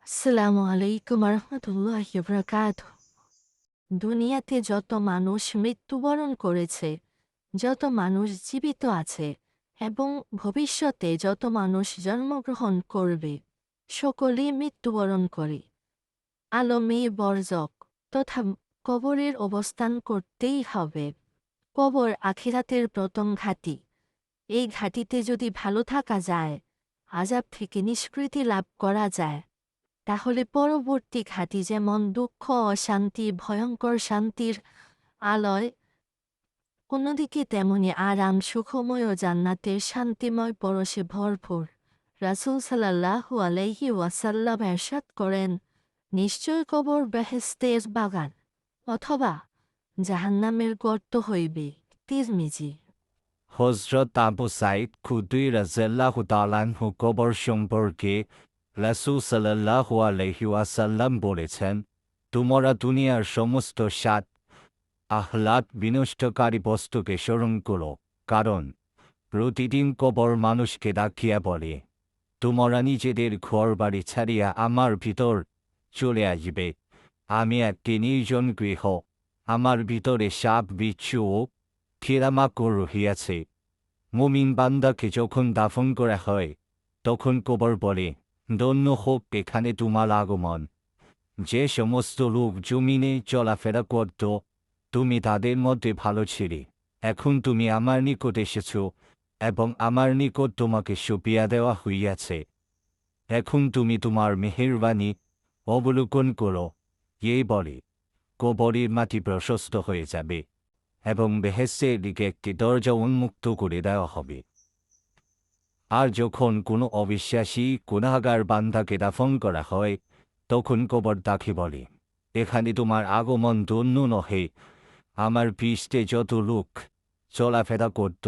আসসালামু আলাইকুম রহমতুল্লাহি বারাকাতুহু। দুনিয়াতে যত মানুষ মৃত্যুবরণ করেছে, যত মানুষ জীবিত আছে এবং ভবিষ্যতে যত মানুষ জন্মগ্রহণ করবে, সকলেই মৃত্যুবরণ করে। আলমী বরজক তথা কবরের অবস্থান করতেই হবে। কবর আখিরাতের প্রথম ঘাঁটি। এই ঘাঁটিতে যদি ভালো থাকা যায়, আযাব থেকে নিষ্কৃতি লাভ করা যায়, তাহলে পরবর্তী ঘাঁটি যেমন দুঃখ, অশান্তি, ভয়ঙ্কর শান্তির আলয়, অন্যদিকে তেমনি আরাম, সুখময় ও জান্নাতের শান্তিময় পরশে ভরপুর। রাসূল সাল্লাল্লাহু আলাইহি ওয়াসাল্লাম ইরশাদ করেন, নিশ্চয় কবর বেহেশতের বাগান অথবা জাহান্নামের গর্ত হইবে। তিরমিজি। হযরত আবু সাঈদ খুদরি রাযিয়াল্লাহু তাআলা আনহু কবর সম্পর্কে রাসূল সাল্লাল্লাহু আলাইহি ওয়াসাল্লাম বলেছেন, তোমরা দুনিয়ার সমস্ত স্বাদ, আহ্লাদ বিনষ্টকারী বস্তুকে স্মরণ করো, কারণ প্রতিদিন কবর মানুষকে ডাকিয়া বলে, তোমরা নিজেদের ঘরবাড়ি ছাড়িয়া আমার ভিতর চলে আসবে। আমি একটি নির্জন গৃহ, আমার ভিতরে সাপ, বিচ্ছু ও পোকামাকড় রহিয়াছে। মুমিন বান্দাকে যখন দাফন করা হয়, তখন কবর বলে, ধন্য হোক এখানে তোমার আগমন। যে সমস্ত লোক জমিনে চলাফেরা করত, তুমি তাদের মধ্যে ভালো ছিলে। এখন তুমি আমার নিকট এসেছ এবং আমার নিকট তোমাকে সঁপিয়া দেওয়া হইয়াছে। এখন তুমি তোমার মেহেরবানি অবলোকন করো। এই বলে কবরের মাটি প্রশস্ত হয়ে যাবে এবং বেহেশতের দিকে একটি দরজা উন্মুক্ত করে দেওয়া হবে। আর যখন কোনো অবিশ্বাসী গুনাহগার বান্দাকে দাফন করা হয়, তখন কবর তাকে বলে, এখানে তোমার আগমন ধন্য নহে। আমার পৃষ্ঠে যত লোক চলাফেরা করত,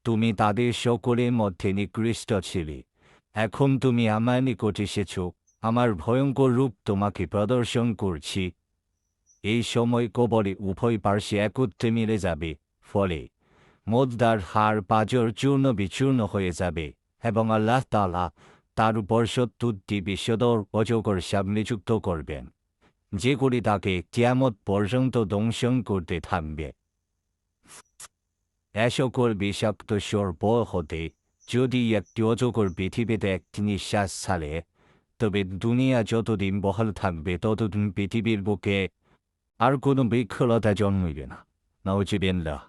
তুমি তাদের সকলের মধ্যে নিকৃষ্ট ছিলে। এখন তুমি আমার নিকট এসেছ, আমার ভয়ঙ্কর রূপ তোমাকে প্রদর্শন করছি। এই সময় কবরে উভয় পার্শ্বে একত্রে মিলে যাবে, ফলে মোদ্দার হাড় পাঁজর চূর্ণ বিচূর্ণ হয়ে যাবে এবং আল্লাহ তাআলা তার উপর ৭০টি বিষধর অজগর সাপ নিযুক্ত করবেন, যেগুলি তাকে কিয়ামত পর্যন্ত দংশন করতে থাকবে। এ সকল বিষাক্ত সর্প হতে যদি একটি অজগর পৃথিবীতে একটি নিঃশ্বাস ছাড়ে, তবে দুনিয়া যতদিন বহাল থাকবে ততদিন পৃথিবীর বুকে আর কোনো বৃক্ষলতা জন্মিবে না। নাউজুবিল্লাহ।